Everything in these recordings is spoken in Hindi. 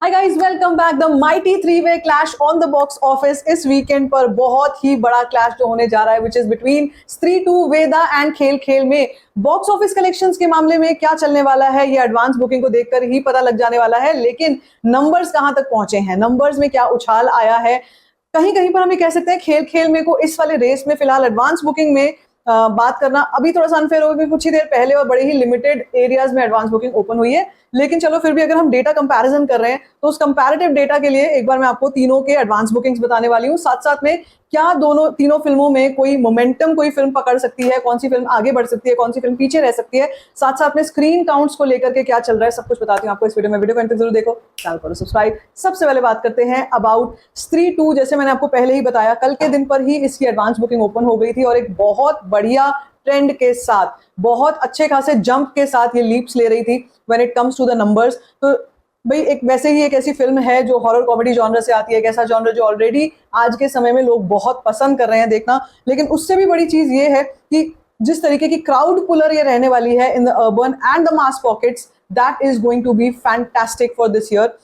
Hi guys, welcome back. The mighty three way clash on the box office इस वीकेंड पर बहुत ही बड़ा क्लैश जो होने जा रहा है, विच इज बिटवीन स्त्री 2, वेदा एंड खेल खेल में बॉक्स ऑफिस कलेक्शंस के मामले में क्या चलने वाला है, ये एडवांस बुकिंग को देखकर ही पता लग जाने वाला है। लेकिन नंबर्स कहां तक पहुंचे हैं, नंबर्स में क्या उछाल आया है, कहीं कहीं पर हम ये कह सकते हैं खेल खेल में को इस वाले रेस में फिलहाल एडवांस बुकिंग में बात करना अभी थोड़ा सा अनफेयर होगा क्योंकि कुछ ही देर पहले और बड़े ही लिमिटेड एरियाज में एडवांस बुकिंग ओपन हुई है। लेकिन चलो फिर भी अगर हम डेटा कंपैरिजन कर रहे हैं तो उस कंपैरेटिव डेटा के लिए एक बार मैं आपको तीनों के एडवांस बुकिंग्स बताने वाली हूँ। साथ साथ में क्या तीनों फिल्मों में कोई मोमेंटम कोई फिल्म पकड़ सकती है, कौन सी फिल्म आगे बढ़ सकती है, कौन सी फिल्म पीछे रह सकती है, साथ साथ में स्क्रीन काउंट्स को लेकर के क्या चल रहा है, सब कुछ बताती हूँ आपको इस वीडियो में। वीडियो को अंत तक जरूर देखो, चैनल करो सब्सक्राइब। सबसे पहले बात करते हैं अबाउट स्त्री 2। जैसे मैंने आपको पहले ही बताया, कल के दिन पर ही इसकी एडवांस बुकिंग ओपन हो गई थी और एक बहुत बढ़िया ट्रेंड के साथ, बहुत अच्छे खासे जंप के साथ ये लीप्स ले रही थी when it comes to the numbers. तो भाई एक वैसे ही एक ऐसी फिल्म है जो हॉरर कॉमेडी जॉनर से आती है, एक ऐसा जॉनर जो ऑलरेडी आज के समय में लोग बहुत पसंद कर रहे हैं देखना। लेकिन उससे भी बड़ी चीज ये है कि जिस तरीके की क्राउड पुलर ये रहने वाली है in the urban and the mass pockets, that is going to be fantastic for this year.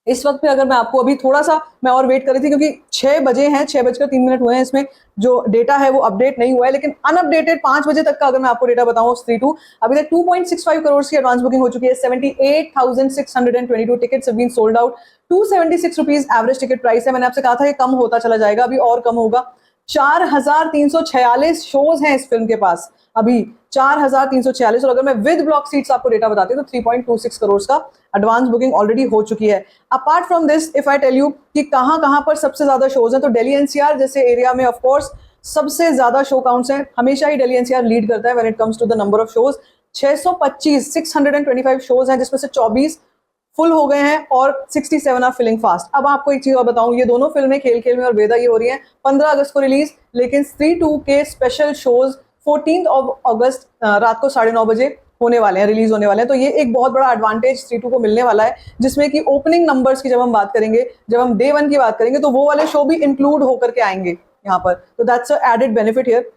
इस वक्त पे अगर मैं आपको अभी थोड़ा सा मैं और वेट कर रही थी क्योंकि 6 बजे हैं, 6:03 हुए हैं, इसमें जो डेटा है वो अपडेट नहीं हुआ है। लेकिन अनअपडेटेड 5 बजे तक का अगर मैं आपको डेटा बताऊं, स्त्री 2 अभी तक 2.65 करोड़ की एडवांस बुकिंग हो चुकी है। 78,622 tickets have been sold out. 276 rupees average ticket price है। मैंने आपसे कहा था ये कम होता चला जाएगा, अभी और कम होगा। 4,346 शोज हैं इस फिल्म के पास अभी, 4,346। और अगर मैं विद ब्लॉक सीट्स आपको डेटा बताती हूँ तो 3.26 करोड़ का एडवांस बुकिंग ऑलरेडी हो चुकी है। Apart from this, if I tell you कि कहां कहां पर सबसे ज्यादा शोज हैं, तो दिल्ली एनसीआर जैसे एरिया में ऑफ कोर्स सबसे ज्यादा शो काउंट्स हैं। हमेशा ही दिल्ली एनसीआर लीड करता है when it comes to the number of shows. 625 shows हैं जिसमें से 24 फुल हो गए हैं और 67 आर फिलिंग फास्ट। अब आपको एक चीज और बताऊं, ये दोनों फिल्में खेल खेल में और वेदा ये हो रही हैं 15 अगस्त को रिलीज, लेकिन स्त्री 2 के स्पेशल शोज 14 अगस्त रात को 9:30 बजे होने वाले हैं, रिलीज होने वाले हैं। तो ये एक बहुत बड़ा एडवांटेज स्त्री 2 को मिलने वाला है, जिसमें कि ओपनिंग नंबर्स की जब हम बात करेंगे, जब हम डे 1 की बात करेंगे, तो वो वाले शो भी इंक्लूड होकर के आएंगे यहाँ पर। तो that's a added benefit here.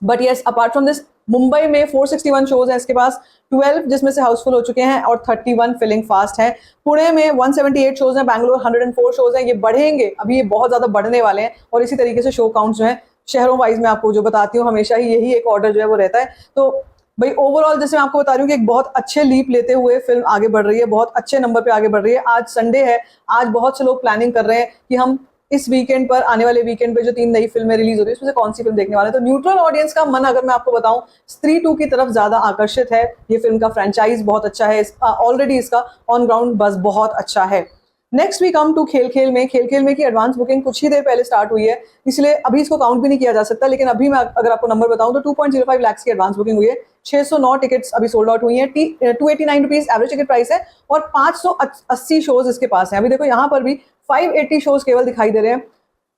But yes, apart from this, Mumbai में 461 शोज हैं इसके पास, 12 जिसमें से हाउसफुल हो चुके हैं और 31 फिलिंग फास्ट हैं। पुणे में 178 शोज हैं, बैंगलोर 104 शोज हैं। ये बढ़ेंगे, अभी ये बहुत ज्यादा बढ़ने वाले हैं। और इसी तरीके से शो काउंट जो है शहरों वाइज में आपको जो बताती हूँ, हमेशा ही यही एक ऑर्डर जो है वो रहता है। तो भाई ओवरऑल जैसे मैं आपको बता रही हूँ कि एक बहुत अच्छे लीप लेते हुए फिल्म आगे बढ़ रही है, बहुत अच्छे नंबर पे आगे बढ़ रही है। आज संडे है, आज बहुत से लोग प्लानिंग कर रहे हैं कि हम इस वीकेंड पर, आने वाले वीकेंड पे जो 3 नई फिल्में रिलीज हो रही है उसमें से कौन सी फिल्म देखने वाले हैं। तो न्यूट्रल ऑडियंस का मन अगर मैं आपको बताऊं, स्त्री 2 की तरफ ज्यादा आकर्षित है। ये फिल्म का फ्रेंचाइज बहुत अच्छा है, ऑलरेडी इसका ऑन ग्राउंड बस बहुत अच्छा है। नेक्स्ट वी कम टू खेल खेल में। खेल खेल में की एडवांस बुकिंग कुछ ही देर पहले स्टार्ट हुई है, इसलिए अभी इसको काउंट भी नहीं किया जा सकता। लेकिन अभी मैं अगर आपको नंबर बताऊं तो 2.05 लाख की एडवांस बुकिंग हुई है। 609 टिकट्स अभी सोल्ड आउट हुई हैं। 289 रुपीज एवरेज टिकट प्राइस है और 580 शोज इसके पास हैं। अभी देखो यहाँ पर भी 580 शोज केवल दिखाई दे रहे हैं।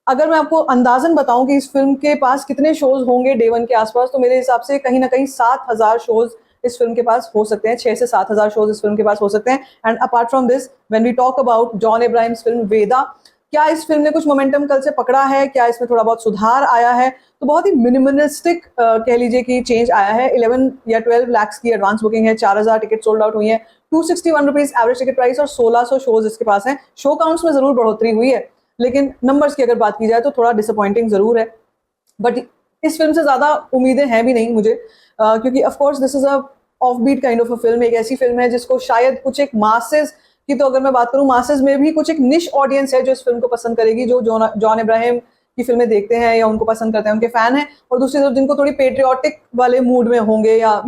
अगर मैं आपको अंदाजन बताऊं कि इस फिल्म के पास कितने शोज होंगे डे 1 के आसपास, तो मेरे हिसाब से कहीं ना कहीं 7,000 शोज इस फिल्म के पास हो सकते हैं। 6 से 7,000 शोज इस फिल्म के पास हो सकते हैं। And apart from this, when we talk about John Abraham's film Vedaa, क्या इस फिल्म ने कुछ मोमेंटम कल से पकड़ा है, क्या इसमें थोड़ा बहुत सुधार आया है, तो बहुत ही मिनिमलिस्टिक कह लीजिए कि चेंज आया है। 11 या 12 लाख की एडवांस बुकिंग है, 4,000 टिकट सोल्ड आउट हुई है, 261 रुपीज एवरेज टिकट प्राइस और 1600 शोज इसके पास हैं। शो काउंट्स में जरूर बढ़ोतरी हुई है, लेकिन नंबर्स की अगर बात की जाए तो थोड़ा डिसअपॉइंटिंग जरूर है। बट इस फिल्म से ज्यादा उम्मीदें हैं भी नहीं मुझे, क्योंकि of course this is a off beat kind of a film. एक ऐसी फिल्म है जिसको शायद कुछ एक मासेस की, तो अगर मैं बात करूं मासेस में भी कुछ एक निश ऑडियंस है जो इस फिल्म को पसंद करेगी, जो जॉन अब्राहम की फिल्में देखते हैं या उनको पसंद करते हैं, उनके फैन हैं। और दूसरी तरफ जिनको थोड़ी पेट्रियाटिक वाले मूड में होंगे, या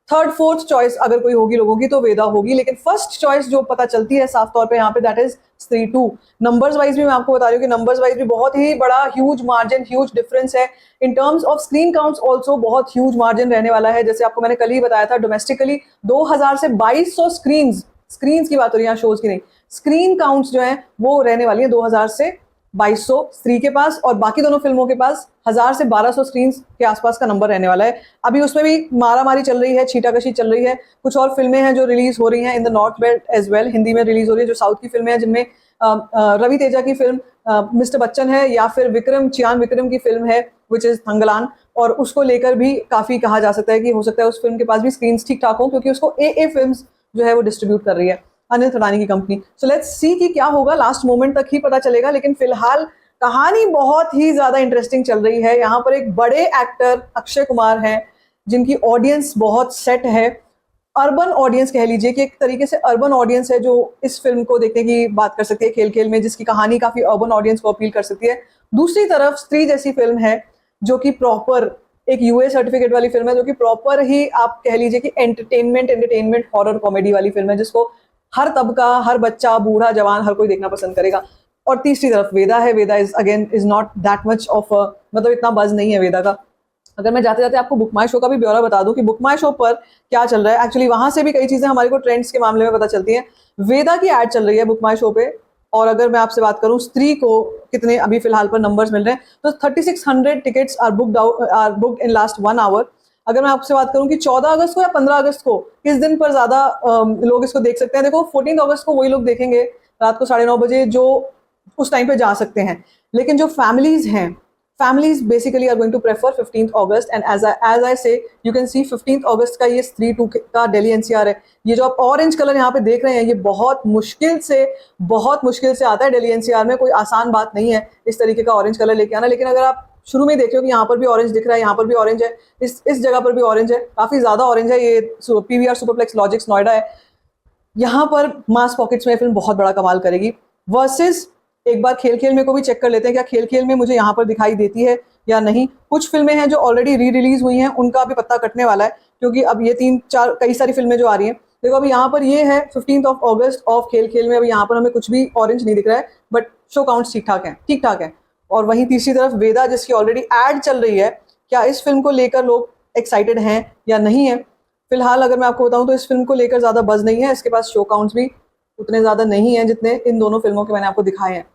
थर्ड फोर्थ चॉइस अगर कोई होगी लोगों की तो वेदा होगी। लेकिन फर्स्ट चॉइस जो पता चलती है साफ तौर पे यहाँ पे, दैट इज स्त्री 2। नंबर्स वाइज भी मैं आपको बता रही हूँ कि नंबर्स वाइज भी बहुत ही बड़ा ह्यूज मार्जिन, ह्यूज डिफरेंस है। In terms of screen counts also बहुत ह्यूज मार्जिन रहने वाला है। जैसे आपको मैंने कल ही बताया था, डोमेस्टिकली 2000 से 2200 स्क्रीन की बात हो रही है, शोज की नहीं। स्क्रीन काउंट्स जो है वो रहने वाली है 2000 से 2200 स्त्री के पास, और बाकी दोनों फिल्मों के पास 1000 से 1200 स्क्रीन के आसपास का नंबर रहने वाला है। अभी उसमें भी मारामारी चल रही है, छीटाकशी चल रही है। कुछ और फिल्में हैं जो रिलीज हो रही हैं in the north belt as well, Hindi में रिलीज हो रही है, जो साउथ की फिल्में हैं, जिनमें रवि तेजा की फिल्म मिस्टर बच्चन है, या फिर चियान विक्रम की फिल्म है विच इज थंगलान, और उसको लेकर भी काफी कहा जा सकता है कि हो सकता है उस फिल्म के पास भी स्क्रीन ठीक ठाक हो, क्योंकि उसको ए फिल्म्स जो है वो डिस्ट्रीब्यूट कर रही है। अनिल थदानी की कंपनी। सो लेट्स सी कि क्या होगा, लास्ट मोमेंट तक ही पता चलेगा। लेकिन फिलहाल कहानी बहुत ही ज्यादा इंटरेस्टिंग चल रही है। यहाँ पर एक बड़े एक्टर अक्षय कुमार हैं जिनकी ऑडियंस बहुत सेट है, अर्बन ऑडियंस कह लीजिए कि एक तरीके से अर्बन ऑडियंस है जो इस फिल्म को देखने की बात कर सकती है खेल खेल में, जिसकी कहानी काफी अर्बन ऑडियंस को अपील कर सकती है। दूसरी तरफ स्त्री जैसी फिल्म है जो कि प्रॉपर एक यूए सर्टिफिकेट वाली फिल्म है, जो कि प्रॉपर ही आप कह लीजिए कि एंटरटेनमेंट हॉरर कॉमेडी वाली फिल्म है, जिसको हर तबका, हर बच्चा, बूढ़ा, जवान, हर कोई देखना पसंद करेगा। और तीसरी तरफ वेदा है। Vedaa is not that much of, मतलब इतना बज नहीं है वेदा का। अगर मैं जाते जाते आपको बुक माई शो का भी ब्यौरा बता दूं कि बुक माई शो पर क्या चल रहा है, एक्चुअली वहां से भी कई चीजें हमारे को ट्रेंड्स के मामले में पता चलती हैं। वेदा की एड चल रही है बुक माई शो पे, और अगर मैं आपसे बात करूं स्त्री को कितने अभी फिलहाल पर नंबर्स मिल रहे हैं, तो 3600 tickets are booked in last 1 hour. अगर मैं आपसे बात करूं कि 14 अगस्त को या 15 अगस्त को किस दिन पर ज्यादा लोग इसको देख सकते हैं, देखो 14 अगस्त को वही लोग देखेंगे रात को 9:30 बजे जो उस टाइम पे जा सकते हैं। लेकिन जो फैमिलीज हैं, families basically are going to prefer 15th August, and as I say, you can see 15th August का ये स्त्री 2 का दिल्ली एनसीआर है। ये जो आप ऑरेंज कलर यहाँ पे देख रहे हैं, ये बहुत मुश्किल से आता है दिल्ली एनसीआर में। कोई आसान बात नहीं है इस तरीके का ऑरेंज कलर लेके आना। लेकिन अगर आप शुरू में देख रहे हो कि यहाँ पर भी ऑरेंज दिख रहा है, यहाँ पर भी ऑरेंज है, इस जगह पर भी ऑरेंज है, काफी ज्यादा ऑरेंज है। ये पीवीआर सुपरप्लेक्स लॉजिक्स नोएडा है। यहाँ पर मास पॉकेट्स में फिल्म बहुत बड़ा कमाल करेगी। वर्सेस एक बार खेल खेल में को भी चेक कर लेते हैं, क्या खेल खेल में मुझे यहाँ पर दिखाई देती है या नहीं। कुछ फिल्में हैं जो ऑलरेडी री रिलीज हुई हैं, उनका भी पत्ता कटने वाला है, क्योंकि अब ये 3-4 कई सारी फिल्में जो आ रही हैं। देखो अभी यहाँ पर ये है 15th अगस्त ऑफ खेल खेल में, अभी यहाँ पर हमें कुछ भी ऑरेंज नहीं दिख रहा है, बट शो काउंट्स ठीक ठाक है। और वहीं तीसरी तरफ वेदा जिसकी ऑलरेडी एड चल रही है, क्या इस फिल्म को लेकर लोग एक्साइटेड हैं या नहीं है। फिलहाल अगर मैं आपको बताऊं तो इस फिल्म को लेकर ज्यादा बज नहीं है, इसके पास शो काउंट्स भी उतने ज्यादा नहीं है जितने इन दोनों फिल्मों के मैंने आपको दिखाए हैं।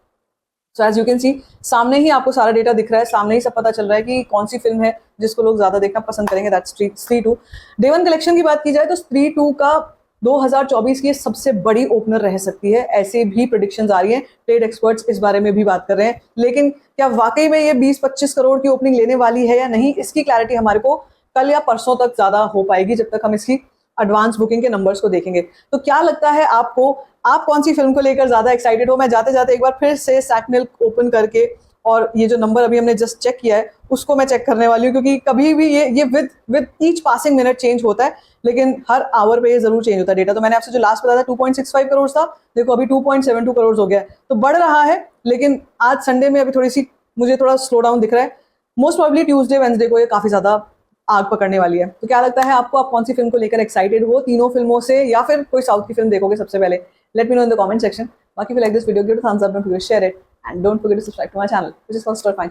So as you can see, सामने ही आपको सारा डेटा दिख रहा है, सामने ही सब पता चल रहा है कि कौन सी फिल्म है जिसको लोग ज्यादा देखना पसंद करेंगे। दैट्स स्त्री 2। डे 1 कलेक्शन की बात की जाए तो स्त्री 2 का 2024 की सबसे बड़ी ओपनर रह सकती है, ऐसे भी प्रेडिक्शंस आ रही हैं। ट्रेड एक्सपर्ट्स इस बारे में भी बात कर रहे हैं। लेकिन क्या वाकई में ये 20-25 करोड़ की ओपनिंग लेने वाली है या नहीं, इसकी क्लैरिटी हमारे को कल या परसों तक ज्यादा हो पाएगी, जब तक हम इसकी एडवांस बुकिंग के नंबर्स को देखेंगे। तो क्या लगता है आपको, आप कौन सी फिल्म को लेकर ज्यादा एक्साइटेड हो। मैं जाते जाते एक बार फिर से सैटमेल ओपन करके और ये जो नंबर अभी हमने जस्ट चेक किया है उसको मैं चेक करने वाली हूँ, क्योंकि कभी भी ये with each passing minute change होता है, लेकिन हर आवर पे ये जरूर चेंज होता है डेटा। तो मैंने आपसे जो लास्ट बताया था 2.65 करोड़ था, देखो अभी 2.72 करोड़ हो गया है, तो बढ़ रहा है। लेकिन आज संडे में अभी मुझे थोड़ा स्लो डाउन दिख रहा है। मोस्ट प्रोबेबली ट्यूसडे वेंसडे को ये काफी ज्यादा आग पकड़ने वाली है। तो क्या लगता है आपको, आप कौन सी फिल्म को लेकर एक्साइटेड हो, तीनों फिल्मों से, या फिर कोई साउथ की फिल्म देखोगे सबसे पहले? Let me know in the comment section. बाकी if you like this video, give it a thumbs up, don't forget to share it, and don't forget to subscribe to my channel, which is called Stir Fine.